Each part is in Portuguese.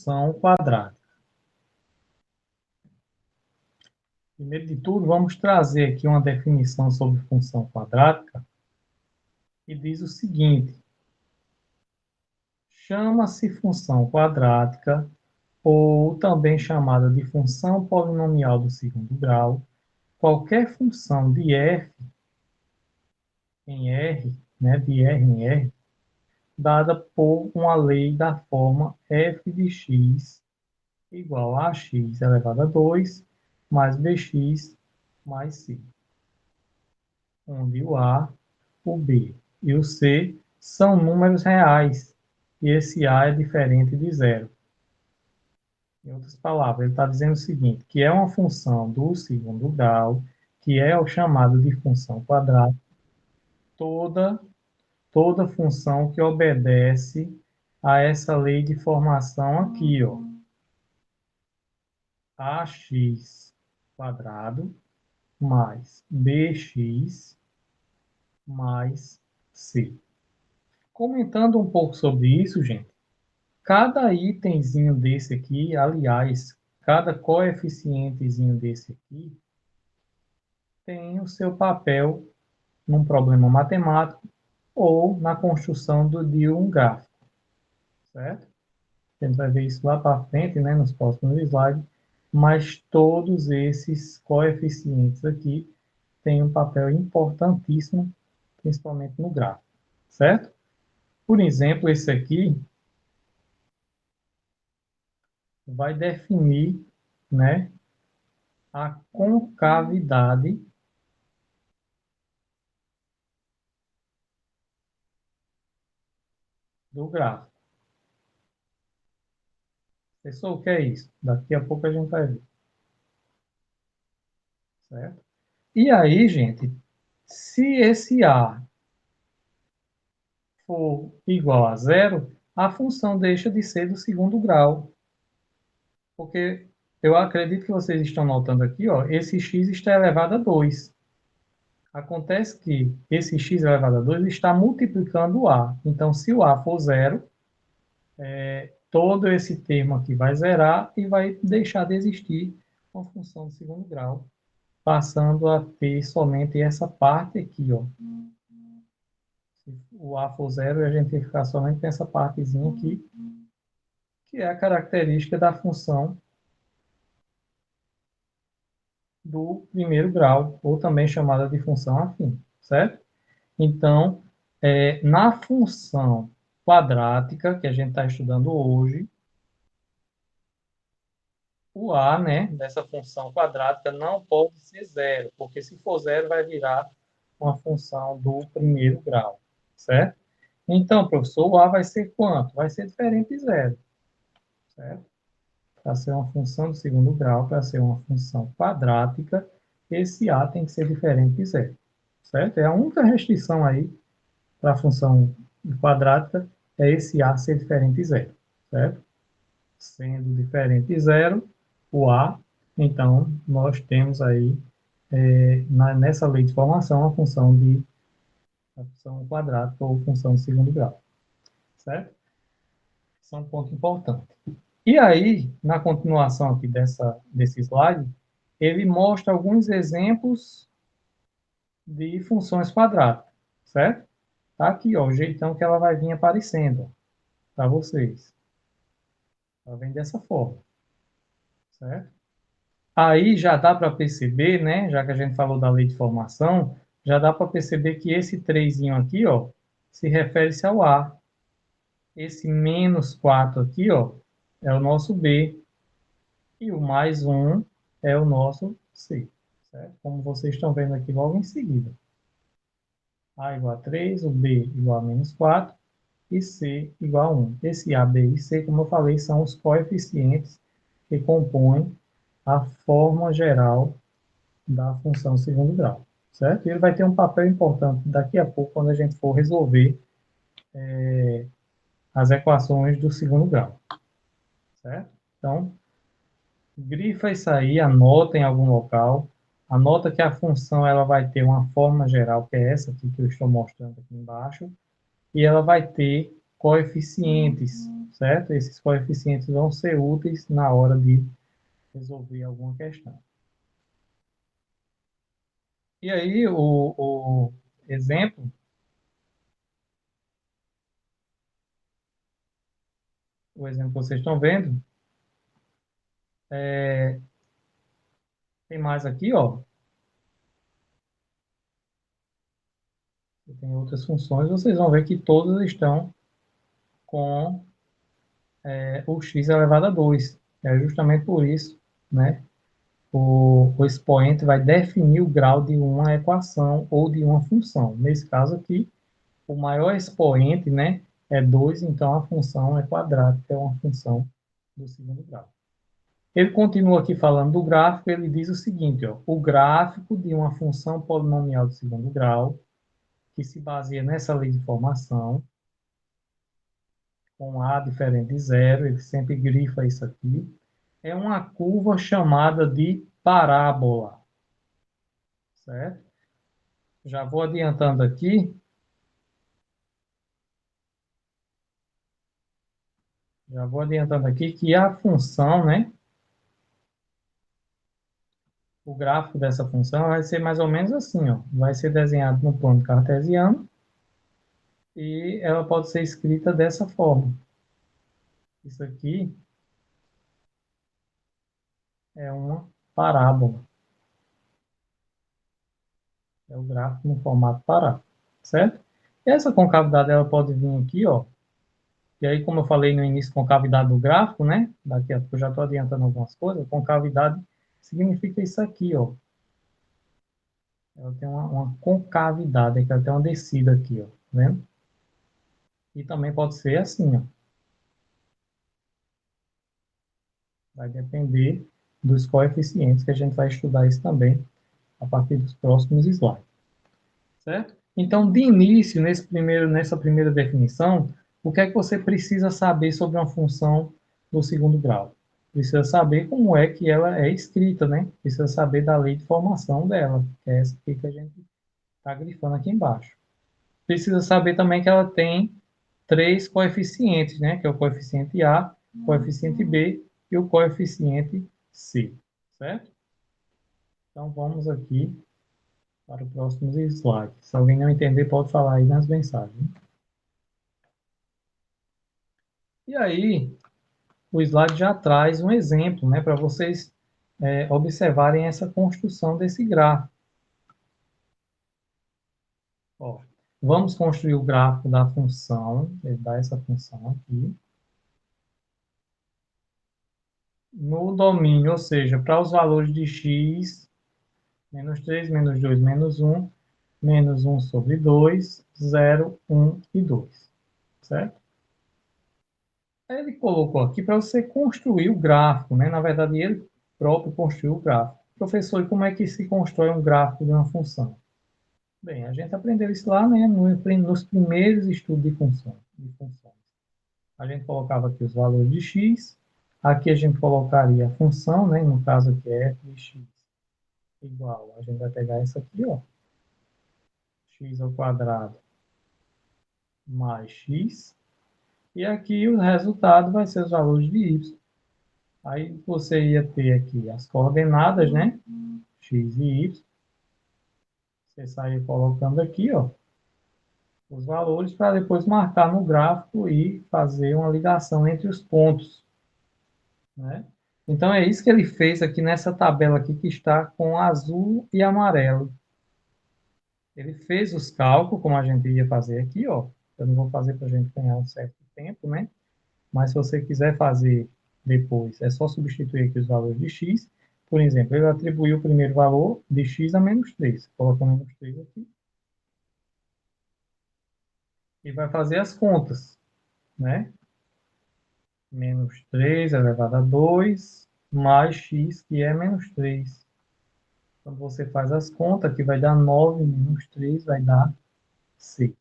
função quadrática. Primeiro de tudo, vamos trazer aqui uma definição sobre função quadrática, que diz o seguinte: chama-se função quadrática, ou também chamada de função polinomial do segundo grau, qualquer função de f em R, né, de R em R, dada por uma lei da forma f de x igual a x elevado a 2 mais bx mais c, onde o a, o b e o c são números reais, e esse a é diferente de zero. Em outras palavras, ele está dizendo o seguinte, que é uma função do segundo grau, que é o chamado de função quadrática, toda função que obedece a essa lei de formação aqui, ó, ax quadrado mais bx mais c. Comentando um pouco sobre isso, gente, cada itemzinho desse aqui, aliás, cada coeficientezinho desse aqui, tem o seu papel num problema matemático ou na construção de um gráfico, certo? A gente vai ver isso lá para frente, né, nos próximos slides, mas todos esses coeficientes aqui têm um papel importantíssimo, principalmente no gráfico, certo? Por exemplo, esse aqui vai definir, né, a concavidade do gráfico. Pessoal, o que é isso? Daqui a pouco a gente vai ver. Certo? E aí, gente, se esse A for igual a zero, a função deixa de ser do segundo grau. Porque eu acredito que vocês estão notando aqui, ó, esse x está elevado a 2. Acontece que esse x elevado a 2 está multiplicando o A. Então, se o A for zero, todo esse termo aqui vai zerar e vai deixar de existir uma função de segundo grau, passando a ter somente essa parte aqui, ó. Se o A for zero, a gente tem que ficar somente nessa partezinha aqui, que é a característica da função do primeiro grau, ou também chamada de função afim, certo? Então, na função quadrática, que a gente está estudando hoje, o A, né, dessa função quadrática não pode ser zero, porque se for zero vai virar uma função do primeiro grau, certo? Então, professor, o A vai ser quanto? Vai ser diferente de zero, certo? Para ser uma função do segundo grau, para ser uma função quadrática, esse A tem que ser diferente de zero, certo? É a única restrição aí para a função quadrática, é esse A ser diferente de zero, certo? Sendo diferente de zero, o A, então, nós temos aí, nessa lei de formação, a função quadrática ou função de segundo grau, certo? Isso é um ponto importante. E aí, na continuação aqui desse slide, ele mostra alguns exemplos de funções quadráticas, certo? Tá aqui, ó, o jeitão que ela vai vir aparecendo para vocês. Ela vem dessa forma, certo? Aí já dá para perceber, né, já que a gente falou da lei de formação, já dá para perceber que esse 3 aqui, ó, se refere-se ao A. Esse menos 4 aqui, ó, é o nosso B. E o mais 1 é o nosso C, certo? Como vocês estão vendo aqui logo em seguida. A igual a 3, o B igual a menos 4 e C igual a 1. Esse A, B e C, como eu falei, são os coeficientes que compõem a forma geral da função segundo grau, certo? E ele vai ter um papel importante daqui a pouco, quando a gente for resolver as equações do segundo grau, certo? Então, grifa isso aí, anota em algum local, anota que a função ela vai ter uma forma geral, que é essa aqui que eu estou mostrando aqui embaixo, e ela vai ter coeficientes, certo? Esses coeficientes vão ser úteis na hora de resolver alguma questão. E aí, o exemplo, o exemplo que vocês estão vendo, tem mais aqui, ó. Tem outras funções, vocês vão ver que todas estão com o x elevado a 2. É justamente por isso, né? O expoente vai definir o grau de uma equação ou de uma função. Nesse caso aqui, o maior expoente, né, é 2, então a função é quadrática, é uma função do segundo grau. Ele continua aqui falando do gráfico, ele diz o seguinte, ó, o gráfico de uma função polinomial de segundo grau, que se baseia nessa lei de formação, com A diferente de zero, ele sempre grifa isso aqui, é uma curva chamada de parábola, certo? Já vou adiantando aqui, que a função, né, o gráfico dessa função vai ser mais ou menos assim, ó, vai ser desenhado no plano cartesiano e ela pode ser escrita dessa forma. Isso aqui é uma parábola, é o gráfico no formato parábola, certo? E essa concavidade ela pode vir aqui, ó, e aí, como eu falei no início, concavidade do gráfico, né? Daqui a pouco eu já estou adiantando algumas coisas. Concavidade significa isso aqui, ó. Ela tem uma concavidade, aqui, ela tem uma descida aqui, ó. Tá vendo? E também pode ser assim, ó. Vai depender dos coeficientes, que a gente vai estudar isso também a partir dos próximos slides. Certo? Então, de início, nessa primeira definição, o que é que você precisa saber sobre uma função do segundo grau? Precisa saber como é que ela é escrita, né? Precisa saber da lei de formação dela, que é essa aqui que a gente está grifando aqui embaixo. Precisa saber também que ela tem três coeficientes, né? Que é o coeficiente A, o coeficiente B e o coeficiente C, certo? Então, vamos aqui para o próximo slide. Se alguém não entender, pode falar aí nas mensagens. E aí, o slide já traz um exemplo, né, para vocês observarem essa construção desse gráfico. Ó, vamos construir o gráfico da função, ele dá essa função aqui. No domínio, ou seja, para os valores de x, menos 3, menos 2, menos 1 sobre 2, 0, 1 e 2, certo? Ele colocou aqui para você construir o gráfico, né? Na verdade, ele próprio construiu o gráfico. Professor, e como é que se constrói um gráfico de uma função? Bem, a gente aprendeu isso lá, né, nos primeiros estudos de funções. A gente colocava aqui os valores de x, aqui a gente colocaria a função, né, no caso aqui é f de x igual, a gente vai pegar isso aqui, ó, x ao quadrado mais x, e aqui o resultado vai ser os valores de y. Aí você ia ter aqui as coordenadas, né? X e Y. Você saia colocando aqui, ó, os valores para depois marcar no gráfico e fazer uma ligação entre os pontos, né? Então é isso que ele fez aqui nessa tabela aqui que está com azul e amarelo. Ele fez os cálculos, como a gente ia fazer aqui, ó. Eu não vou fazer para a gente ganhar um certo tempo, né? Mas se você quiser fazer depois, é só substituir aqui os valores de x. Por exemplo, ele atribuiu o primeiro valor de x a menos 3. Coloca menos 3 aqui. E vai fazer as contas, né? Menos 3 elevado a 2, mais x, que é menos 3. Quando você faz as contas, aqui vai dar 9 menos 3, vai dar 6.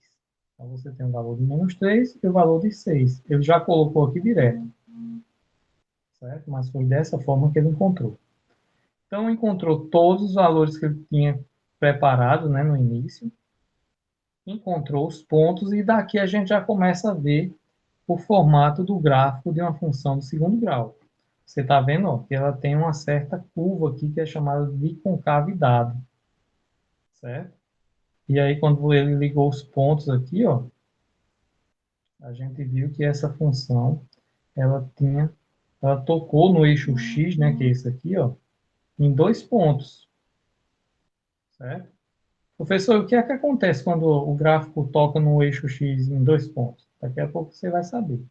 Então, você tem o valor de menos 3 e o valor de 6. Ele já colocou aqui direto, certo? Mas foi dessa forma que ele encontrou. Então, encontrou todos os valores que ele tinha preparado, né, no início, encontrou os pontos, e daqui a gente já começa a ver o formato do gráfico de uma função do segundo grau. Você está vendo, ó, que ela tem uma certa curva aqui que é chamada de concavidade, certo? E aí, quando ele ligou os pontos aqui, ó, a gente viu que essa função, ela tocou no eixo x, né, que é esse aqui, ó, em 2 pontos, certo? Professor, o que é que acontece quando o gráfico toca no eixo x em 2 pontos? Daqui a pouco você vai saber,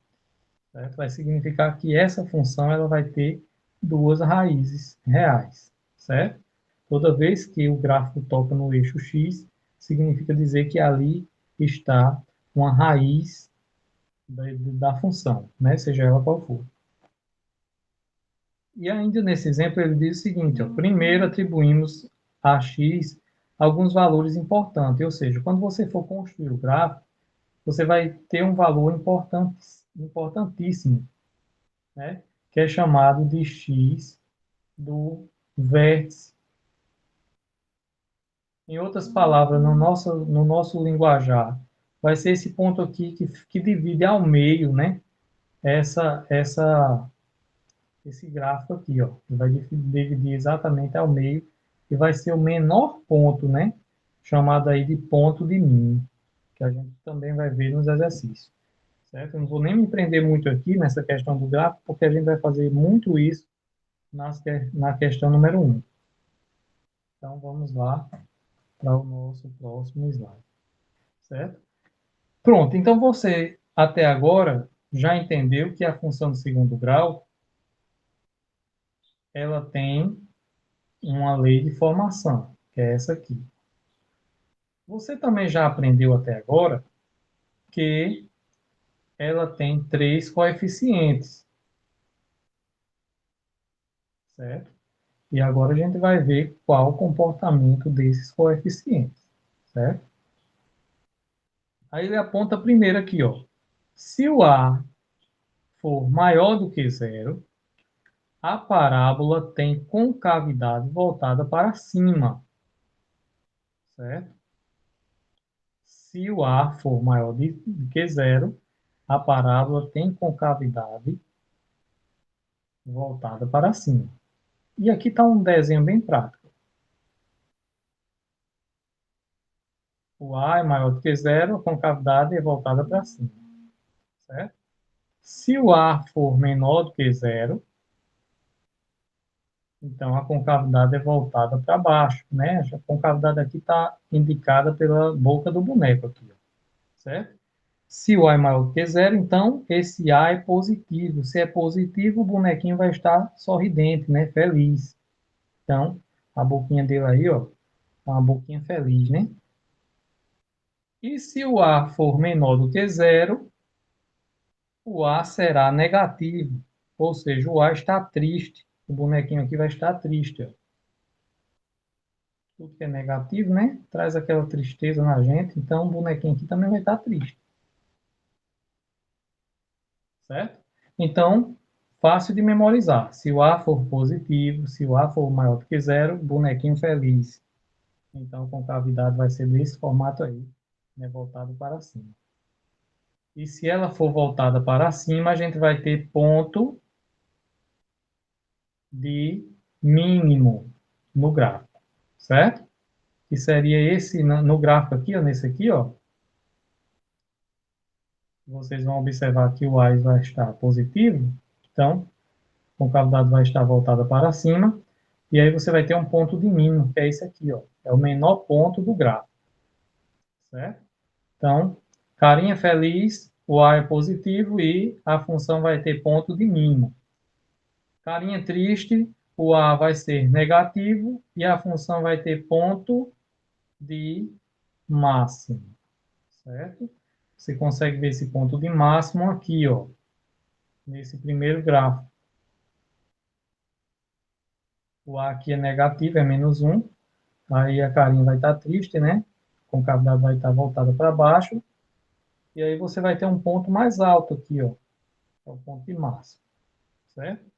certo? Vai significar que essa função ela vai ter duas raízes reais, certo? Toda vez que o gráfico toca no eixo x, significa dizer que ali está uma raiz da função, né? Seja ela qual for. E ainda nesse exemplo ele diz o seguinte, ó, primeiro atribuímos a x alguns valores importantes, ou seja, quando você for construir o gráfico, você vai ter um valor importantíssimo, né? Que é chamado de x do vértice. Em outras palavras, no nosso linguajar, vai ser esse ponto aqui que divide ao meio, né? Esse gráfico aqui, ó, vai dividir exatamente ao meio e vai ser o menor ponto, né? Chamado aí de ponto de mínimo, que a gente também vai ver nos exercícios, certo? Eu não vou nem me prender muito aqui nessa questão do gráfico, porque a gente vai fazer muito isso na questão número 1. Então, vamos lá para o nosso próximo slide, certo? Pronto, então você, até agora, já entendeu que a função de segundo grau, ela tem uma lei de formação, que é essa aqui. Você também já aprendeu até agora que ela tem 3 coeficientes, certo? E agora a gente vai ver qual o comportamento desses coeficientes, certo? Aí ele aponta primeiro aqui, ó. Se o A for maior do que zero, a parábola tem concavidade voltada para cima, certo? Se o A for maior do que zero, a parábola tem concavidade voltada para cima. E aqui está um desenho bem prático. O A é maior do que zero, a concavidade é voltada para cima, certo? Se o A for menor do que zero, então a concavidade é voltada para baixo, né? A concavidade aqui está indicada pela boca do boneco aqui, ó, certo? Se o A é maior do que zero, então esse A é positivo. Se é positivo, o bonequinho vai estar sorridente, né? Feliz. Então, a boquinha dele aí, ó, é uma boquinha feliz, né? E se o A for menor do que zero, o A será negativo. Ou seja, o A está triste. O bonequinho aqui vai estar triste, ó. Tudo que é negativo, né? Traz aquela tristeza na gente. Então, o bonequinho aqui também vai estar triste. Certo? Então, fácil de memorizar. Se o A for positivo, se o A for maior do que zero, bonequinho feliz. Então, a concavidade vai ser desse formato aí, né? Voltado para cima. E se ela for voltada para cima, a gente vai ter ponto de mínimo no gráfico, certo? Que seria esse no gráfico aqui, ó, nesse aqui, ó. Vocês vão observar que o A vai estar positivo, então a concavidade vai estar voltada para cima, e aí você vai ter um ponto de mínimo, que é esse aqui, ó. É o menor ponto do gráfico, certo? Então, carinha feliz, o A é positivo e a função vai ter ponto de mínimo. Carinha triste, o A vai ser negativo e a função vai ter ponto de máximo, certo? Você consegue ver esse ponto de máximo aqui, ó, nesse primeiro gráfico. O A aqui é negativo, é -1, aí a carinha vai estar triste, né? A concavidade vai estar voltada para baixo, e aí você vai ter um ponto mais alto aqui, ó, é o ponto de máximo, certo?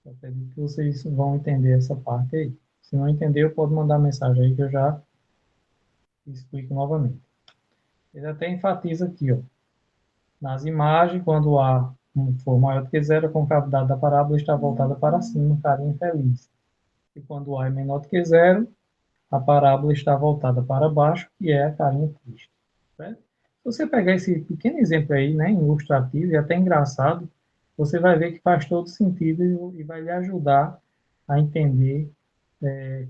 Eu acredito que vocês vão entender essa parte aí. Se não entender, pode mandar mensagem aí que eu já explico novamente. Ele até enfatiza aqui, ó. Nas imagens, quando A for maior do que zero, a concavidade da parábola está voltada para cima, carinha feliz. E quando A é menor do que zero, a parábola está voltada para baixo, que é a carinha triste. Certo? Se você pegar esse pequeno exemplo aí, né, ilustrativo e até engraçado, você vai ver que faz todo sentido e vai lhe ajudar a entender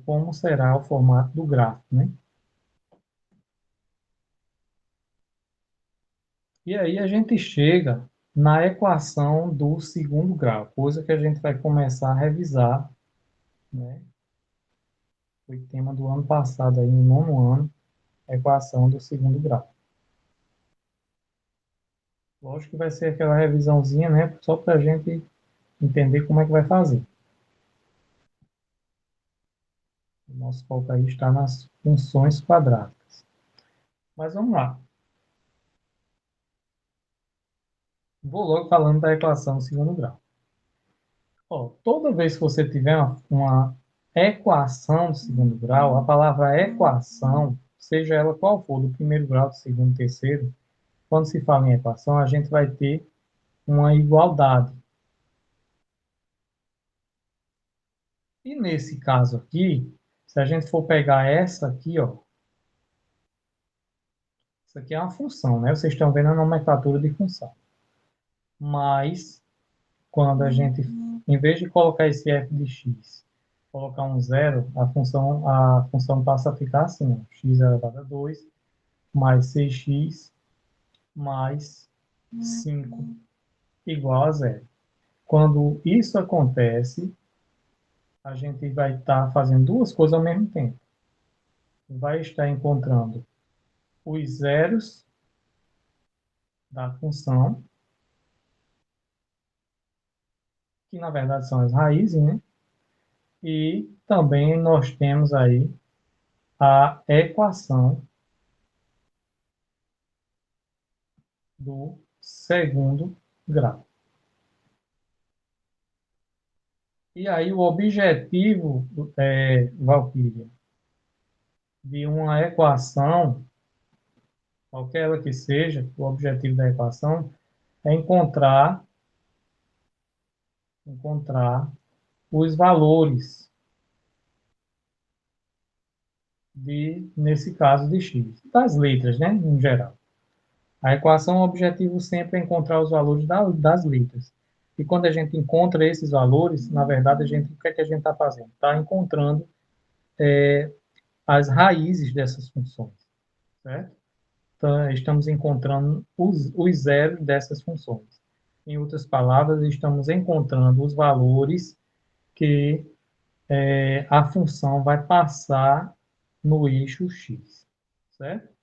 como será o formato do gráfico, né? E aí a gente chega na equação do segundo grau, coisa que a gente vai começar a revisar, né? Foi tema do ano passado, aí, no nono ano, a equação do segundo grau. Lógico que vai ser aquela revisãozinha, né? Só para a gente entender como é que vai fazer. O nosso foco aí está nas funções quadráticas. Mas vamos lá. Vou logo falando da equação do segundo grau. Ó, toda vez que você tiver uma equação do segundo grau, a palavra equação, seja ela qual for, do primeiro grau, do segundo, terceiro, quando se fala em equação, a gente vai ter uma igualdade. E nesse caso aqui, se a gente for pegar essa aqui, ó, isso aqui é uma função, né? Vocês estão vendo a nomenclatura de função. Mas, quando a gente, em vez de colocar esse f de x, colocar um zero, a função passa a ficar assim, ó, x elevado a 2 mais 6x mais 5 igual a zero. Quando isso acontece, a gente vai estar fazendo duas coisas ao mesmo tempo. Vai estar encontrando os zeros da função, que na verdade são as raízes, né? E também nós temos aí a equação do segundo grau. E aí o objetivo, Valquíria, de uma equação, qualquer ela que seja, o objetivo da equação é encontrar os valores nesse caso de x, das letras, né, em geral. A equação, o objetivo sempre é encontrar os valores das letras. E quando a gente encontra esses valores, na verdade, o que é que a gente está fazendo? Está encontrando as raízes dessas funções, certo? Então, estamos encontrando os zeros dessas funções. Em outras palavras, estamos encontrando os valores que a função vai passar no eixo x, certo?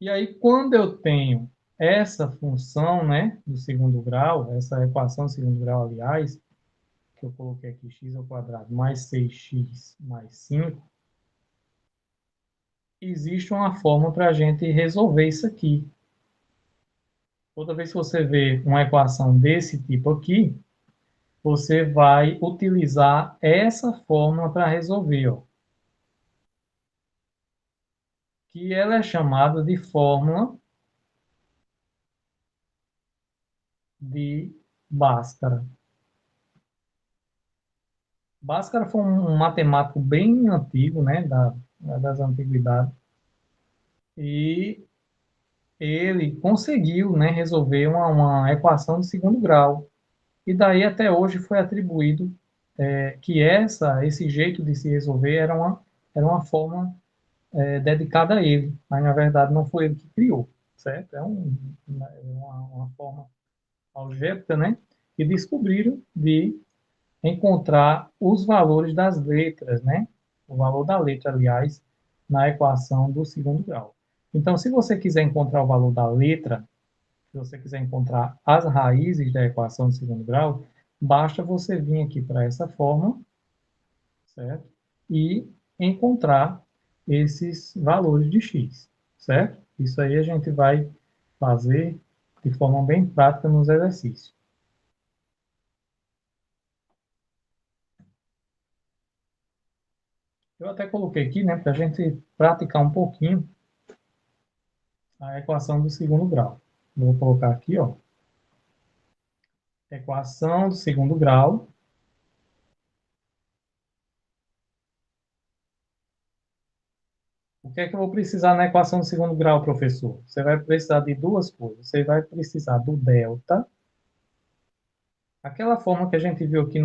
E aí, quando eu tenho essa função, né, do segundo grau, essa equação do segundo grau, aliás, que eu coloquei aqui, x ao quadrado mais 6x mais 5, existe uma forma para a gente resolver isso aqui. Toda vez que você vê uma equação desse tipo aqui, você vai utilizar essa fórmula para resolver, ó, que ela é chamada de fórmula de Bhaskara. Bhaskara foi um matemático bem antigo, né, das antiguidades, e ele conseguiu, né, resolver uma equação de segundo grau. E daí até hoje foi atribuído que esse jeito de se resolver era uma forma dedicada a ele, mas na verdade não foi ele que criou, certo? Uma forma algébrica, né, que descobriram de encontrar os valores das letras, né? O valor da letra, aliás, na equação do segundo grau. Então, se você quiser encontrar o valor da letra, se você quiser encontrar as raízes da equação do segundo grau, basta você vir aqui para essa forma, certo? E encontrar esses valores de x, certo? Isso aí a gente vai fazer de forma bem prática nos exercícios. Eu até coloquei aqui, né, para a gente praticar um pouquinho a equação do segundo grau. Vou colocar aqui, ó, equação do segundo grau. O que é que eu vou precisar na equação do segundo grau, professor? Você vai precisar de duas coisas. Você vai precisar do delta. Aquela forma que a gente viu aqui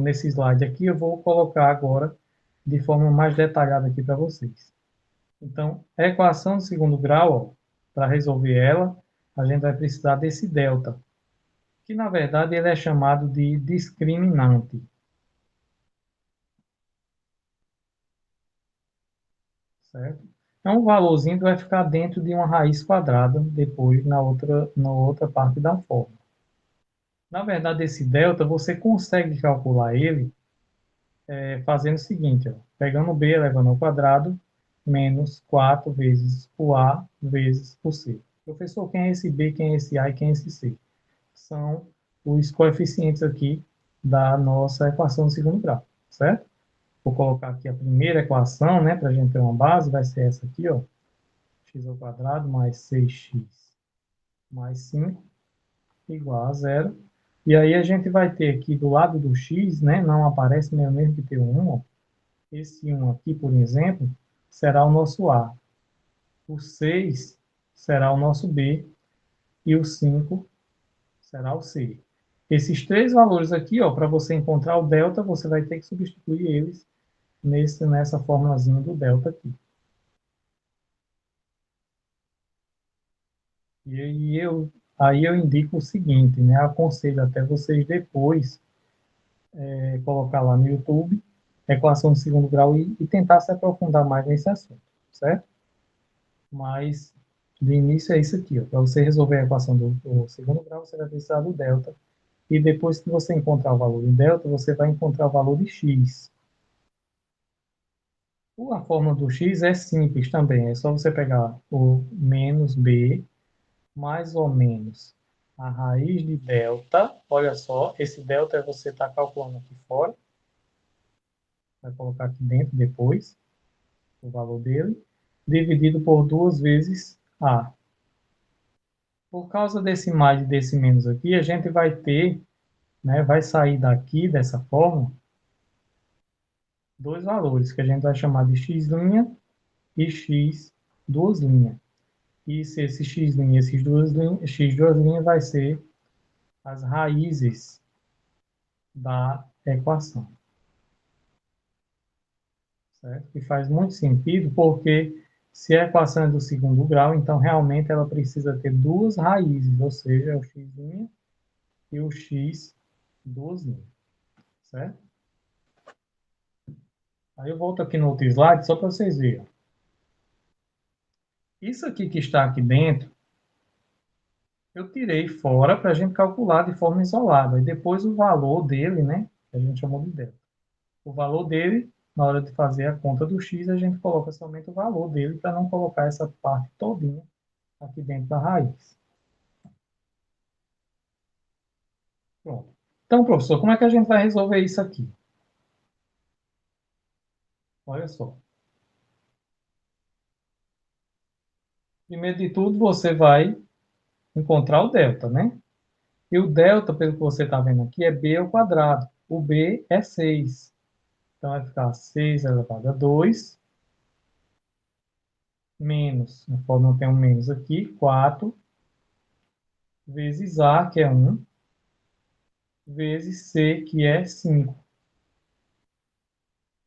nesse slide aqui, eu vou colocar agora de forma mais detalhada aqui para vocês. Então, a equação do segundo grau, para resolver ela, a gente vai precisar desse delta, que na verdade ele é chamado de discriminante, certo? É um valorzinho que vai ficar dentro de uma raiz quadrada, depois na outra parte da fórmula. Na verdade, esse delta, você consegue calcular ele fazendo o seguinte, ó, pegando b elevado ao quadrado, menos 4 vezes o a vezes o c. Professor, quem é esse b, quem é esse a e quem é esse c? São os coeficientes aqui da nossa equação do segundo grau, certo? Vou colocar aqui a primeira equação, né, para a gente ter uma base, vai ser essa aqui, ó, x ao quadrado mais 6x mais 5 igual a zero. E aí a gente vai ter aqui do lado do x, né, não aparece mesmo que ter um 1, ó, esse 1 aqui, por exemplo, será o nosso A. O 6 será o nosso B e o 5 será o C. Esses três valores aqui, ó, para você encontrar o delta, você vai ter que substituir eles nessa formulazinha do delta aqui. E aí eu indico o seguinte, né? Aconselho até vocês depois colocar lá no YouTube equação de segundo grau e tentar se aprofundar mais nesse assunto, certo? Mas de início é isso aqui, ó. Para você resolver a equação do segundo grau, você vai precisar do delta. E depois que você encontrar o valor de delta, você vai encontrar o valor de x. A fórmula do x é simples também. É só você pegar o menos b mais ou menos a raiz de delta. Olha só, esse delta é você está calculando aqui fora. Vai colocar aqui dentro depois o valor dele. Dividido por 2 vezes a. Por causa desse mais e desse menos aqui, a gente vai ter, né, vai sair daqui, dessa forma, dois valores, que a gente vai chamar de x' e x duas linhas. E se esse x' e x duas linhas vai ser as raízes da equação. Certo? E faz muito sentido, porque se a equação é do segundo grau, então realmente ela precisa ter duas raízes, ou seja, o x' e o x duas linhas. Certo? Aí eu volto aqui no outro slide, só para vocês verem. Isso aqui que está aqui dentro, eu tirei fora para a gente calcular de forma isolada. E depois o valor dele, né, que a gente chamou de delta. O valor dele, na hora de fazer a conta do x, a gente coloca somente o valor dele para não colocar essa parte todinha aqui dentro da raiz. Pronto. Então, professor, como é que a gente vai resolver isso aqui? Olha só. Primeiro de tudo, você vai encontrar o delta, né? E o delta, pelo que você está vendo aqui, é b ao quadrado. O b é 6. Então, vai ficar 6 elevado a 2 menos, a fórmula tem um menos aqui, 4 vezes A, que é 1, vezes C, que é 5.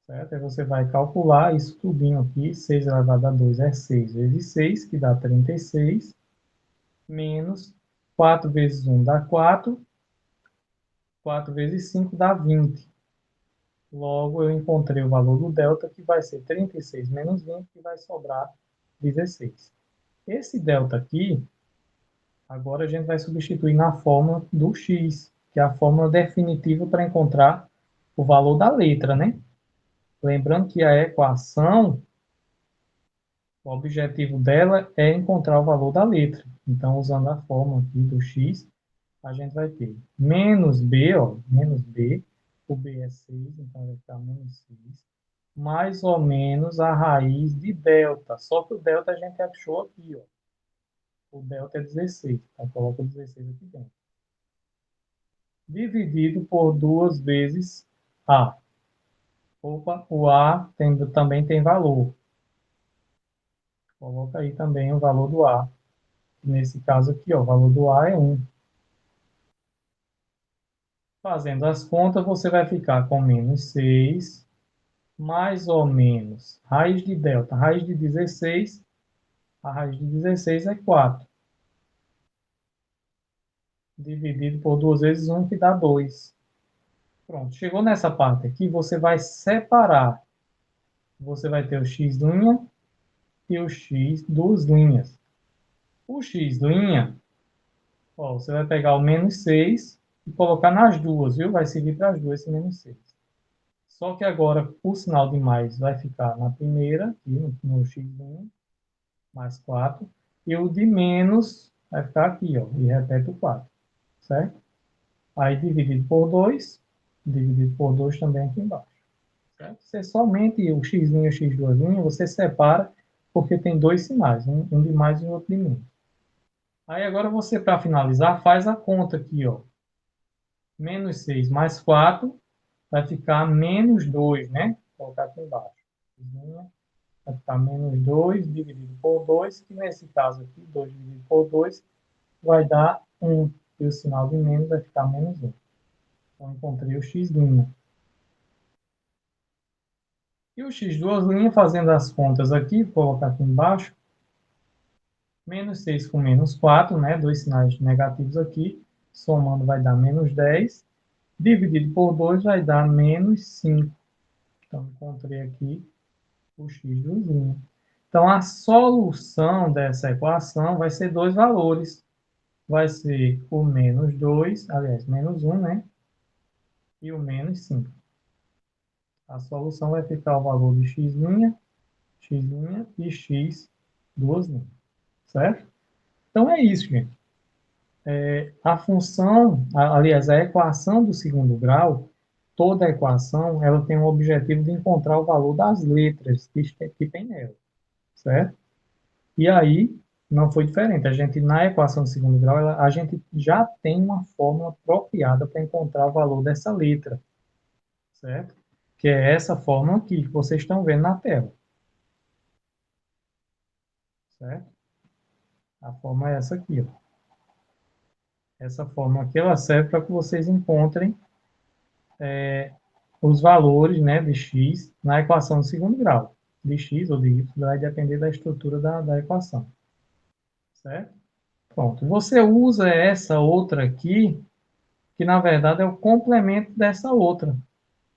Certo? Aí você vai calcular isso tudinho aqui, 6 elevado a 2 é 6 vezes 6, que dá 36, menos 4 vezes 1 dá 4, 4 vezes 5 dá 20. Logo, eu encontrei o valor do delta, que vai ser 36 menos 20, que vai sobrar 16. Esse delta aqui, agora a gente vai substituir na fórmula do x, que é a fórmula definitiva para encontrar o valor da letra, né? Lembrando que a equação, o objetivo dela é encontrar o valor da letra. Então, usando a fórmula aqui do x, a gente vai ter menos b, ó, menos b, o b é 6, então vai ficar menos 6, mais ou menos a raiz de delta. Só que o delta a gente achou aqui, ó. O delta é 16. Então, coloca 16 aqui dentro. Dividido por 2 vezes A. Opa, o A também tem valor. Coloca aí também o valor do A. Nesse caso aqui, ó, o valor do A é 1. Fazendo as contas, você vai ficar com menos 6, mais ou menos raiz de delta. Raiz de 16, a raiz de 16 é 4. Dividido por 2 vezes 1, que dá 2. Pronto, chegou nessa parte aqui, você vai separar. Você vai ter o x' e o x duas linhas. O x', ó, você vai pegar o menos 6 e colocar nas duas, viu? Vai servir para as duas esse menos 6. Só que agora o sinal de mais vai ficar na primeira, aqui no x' mais 4. E o de menos vai ficar aqui, ó, e repete o 4, certo? Aí dividido por 2, dividido por 2 também aqui embaixo. Certo? Você somente o x' e o x duas linhas, você separa porque tem dois sinais, um de mais e o outro de menos. Aí agora você, para finalizar, faz a conta aqui, ó. Menos 6 mais 4 vai ficar menos 2, né? Vou colocar aqui embaixo. Vai ficar menos 2 dividido por 2, que nesse caso aqui, 2 dividido por 2, vai dar 1. E o sinal de menos vai ficar menos 1. Então, encontrei o x'. E o x duas linhas, fazendo as contas aqui, vou colocar aqui embaixo, menos 6 com menos 4, né? Dois sinais negativos aqui, somando vai dar menos 10, dividido por 2 vai dar menos 5. Então, encontrei aqui o x duas linhas. Então, a solução dessa equação vai ser dois valores. Vai ser o menos 2, aliás, menos 1, né? E o menos 5. A solução vai ficar o valor de x' e x duas linhas, certo? Então é isso, gente. A função, aliás, a equação do segundo grau, toda a equação, ela tem o objetivo de encontrar o valor das letras que tem nela, certo? E aí, não foi diferente. A gente, na equação do segundo grau, a gente já tem uma fórmula apropriada para encontrar o valor dessa letra, certo? Que é essa fórmula aqui, que vocês estão vendo na tela, certo? A fórmula é essa aqui, ó. Essa fórmula aqui, ela serve para que vocês encontrem os valores, né, de x na equação do segundo grau. De x ou de y vai depender da estrutura da equação, certo? Pronto. Você usa essa outra aqui, que na verdade é o complemento dessa outra.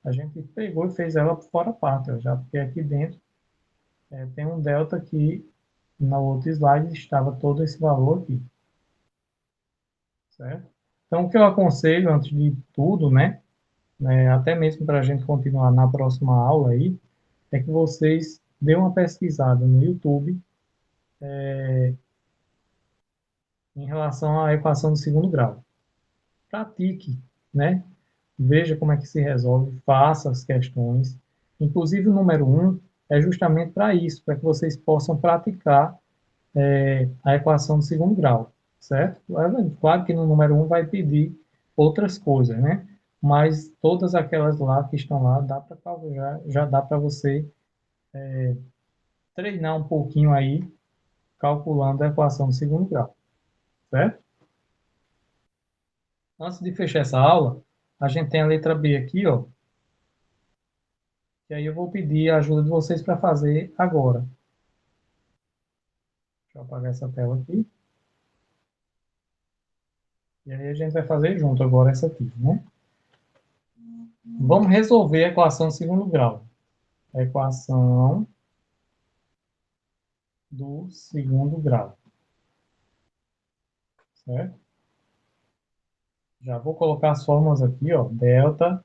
A gente pegou e fez ela por fora parte, ó, já porque aqui dentro tem um delta que no outro slide estava todo esse valor aqui, certo? Então, o que eu aconselho, antes de tudo, até mesmo para a gente continuar na próxima aula aí, é que vocês dêem uma pesquisada no YouTube em relação à equação do segundo grau. Pratique, né? Veja como é que se resolve, faça as questões. Inclusive, o número 1 é justamente para isso, para que vocês possam praticar a equação do segundo grau, certo? Claro que no número 1 vai pedir outras coisas, né? Mas todas aquelas lá que estão lá, dá para já dá para você treinar um pouquinho aí, calculando a equação do segundo grau, certo? Antes de fechar essa aula, a gente tem a letra B aqui, ó, e aí eu vou pedir a ajuda de vocês para fazer agora. Deixa eu apagar essa tela aqui. E aí a gente vai fazer junto agora essa aqui, né? Vamos resolver a equação do segundo grau. A equação do segundo grau, certo? Já vou colocar as fórmulas aqui, ó. Delta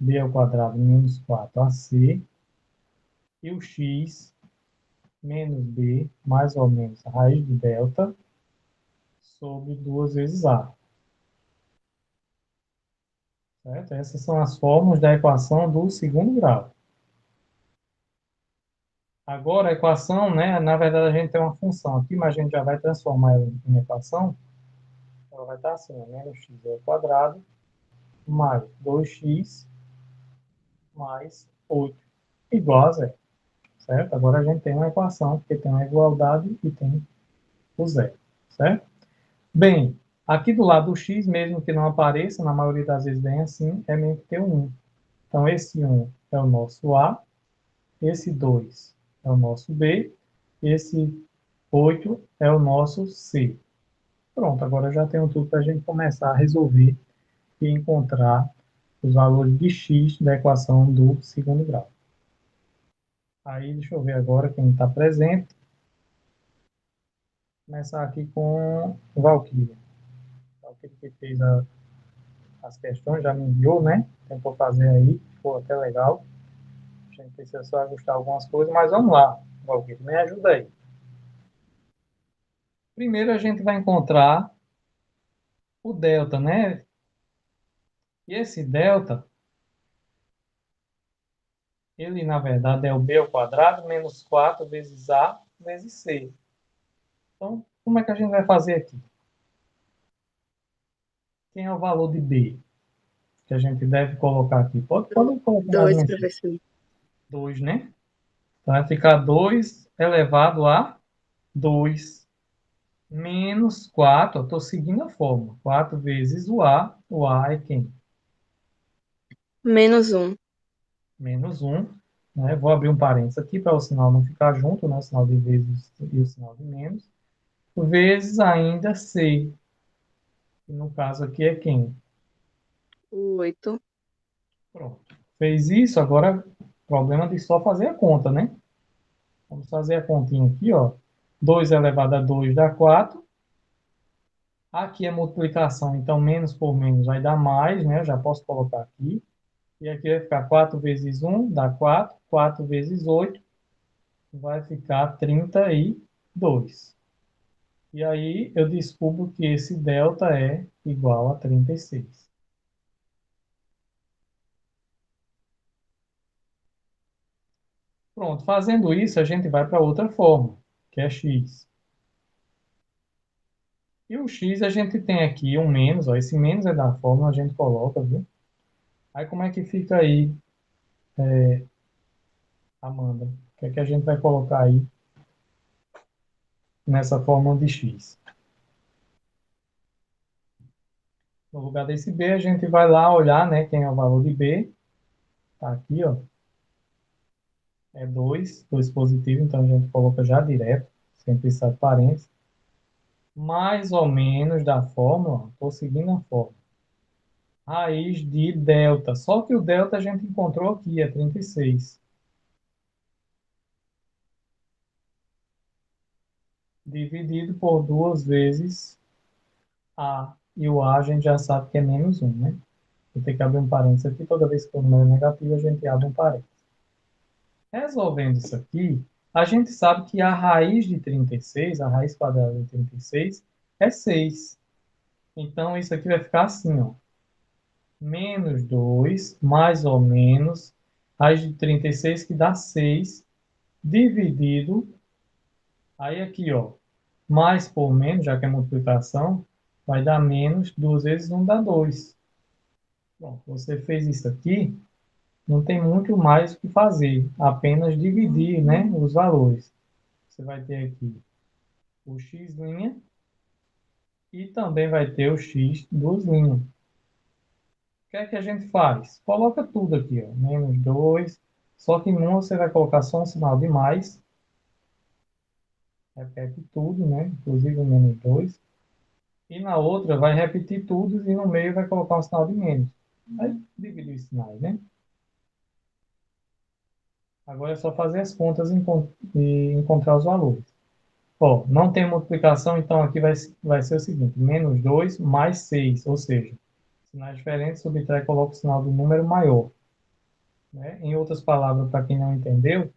b ao quadrado menos 4ac e o x menos b mais ou menos a raiz de delta sobre 2 vezes a. Certo? Essas são as fórmulas da equação do segundo grau. Agora, a equação, né, na verdade, a gente tem uma função aqui, mas a gente já vai transformar ela em equação. Ela vai estar assim, ó, menos x ao quadrado mais 2x mais 8 igual a zero, certo? Agora a gente tem uma equação, porque tem uma igualdade e tem o zero, certo? Bem, aqui do lado do x, mesmo que não apareça, na maioria das vezes vem assim, é mesmo que ter um 1. Então, esse 1 é o nosso A, esse 2 é o nosso B, esse 8 é o nosso C. Pronto, agora já tenho tudo para a gente começar a resolver e encontrar os valores de x da equação do segundo grau. Aí, deixa eu ver agora quem está presente. Vou começar aqui com o Valkyria. Valkyria que fez as questões, já me enviou, né? Tentou fazer aí, ficou até legal. A gente precisa só ajustar algumas coisas, mas vamos lá, Valkyria, me ajuda aí. Primeiro a gente vai encontrar o delta, né? E esse delta, ele na verdade é o b ao quadrado menos 4 vezes a vezes c. Então, como é que a gente vai fazer aqui? Quem é o valor de b que a gente deve colocar aqui? Pode colocar nas 2, mensagens. professor. 2, né? Então, vai ficar 2 elevado a 2 menos 4. Estou seguindo a fórmula. 4 vezes o A. O A é quem? Menos 1. Menos 1. Né? Vou abrir um parênteses aqui para o sinal não ficar junto, né? O sinal de vezes e o sinal de menos. Vezes ainda C. Que no caso aqui é quem? 8. Pronto. Fez isso, agora problema de só fazer a conta, né? Vamos fazer a continha aqui, ó. 2 elevado a 2 dá 4. Aqui é multiplicação, então menos por menos vai dar mais, né? Eu já posso colocar aqui. E aqui vai ficar 4 vezes 1 dá 4. 4 vezes 8 vai ficar 32. E aí eu descubro que esse delta é igual a 36. Pronto, fazendo isso, a gente vai para outra forma, que é x. E o x a gente tem aqui um menos, ó, esse menos é da fórmula, a gente coloca, viu? Aí como é que fica aí, Amanda? O que é que a gente vai colocar aí nessa fórmula de x? No lugar desse b, a gente vai lá olhar, né, quem é o valor de b. Tá aqui, ó, é 2, 2 positivo, então a gente coloca já direto, sem precisar de parênteses. Mais ou menos da fórmula, estou seguindo a fórmula. Raiz de delta. Só que o delta a gente encontrou aqui, é 36. Dividido por 2 vezes A. E o A a gente já sabe que é menos 1, né? Vou ter que abrir um parênteses aqui. Toda vez que o número é negativo, a gente abre um parênteses. Resolvendo isso aqui, a gente sabe que a raiz de 36, a raiz quadrada de 36, é 6. Então, isso aqui vai ficar assim, ó. Menos 2, mais ou menos, raiz de 36, que dá 6, dividido, aí aqui, ó, mais por menos, já que é multiplicação, vai dar menos, 2 vezes 1 dá 2. Bom, você fez isso aqui, não tem muito mais o que fazer, apenas dividir, né, os valores. Você vai ter aqui o x' e também vai ter o x dos linhas. O que é que a gente faz? Coloca tudo aqui, ó, menos 2. Só que em um você vai colocar só um sinal de mais. Repete tudo, né? Inclusive o menos 2. E na outra vai repetir tudo e no meio vai colocar um sinal de menos. Aí dividir os sinais, né? Agora é só fazer as contas e encontrar os valores. Ó, não tem multiplicação, então aqui vai ser o seguinte: menos 2 mais 6, ou seja, sinais diferentes, subtrai e coloca o sinal do número maior. Né? Em outras palavras, para quem não entendeu,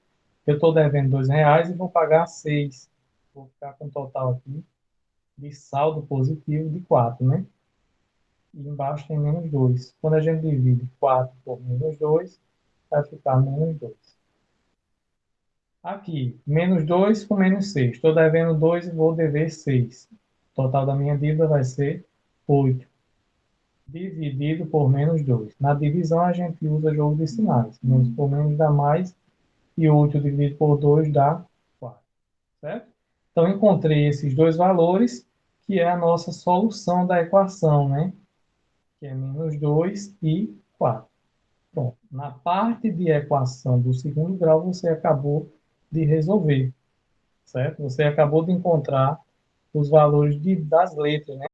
eu estou devendo R$ 2 e vou pagar 6. Vou ficar com um total aqui de saldo positivo de 4, né? E embaixo tem menos 2. Quando a gente divide 4 por menos 2, vai ficar menos 2. Aqui, menos 2 com menos 6. Estou devendo 2 e vou dever 6. O total da minha dívida vai ser 8, dividido por menos 2. Na divisão, a gente usa jogo de sinais. Menos por menos dá mais, e 8 dividido por 2 dá 4. Certo? Então, encontrei esses dois valores, que é a nossa solução da equação, né? Que é menos 2 e 4. Pronto. Na parte de equação do segundo grau, você acabou de resolver, certo? Você acabou de encontrar os valores das letras, né?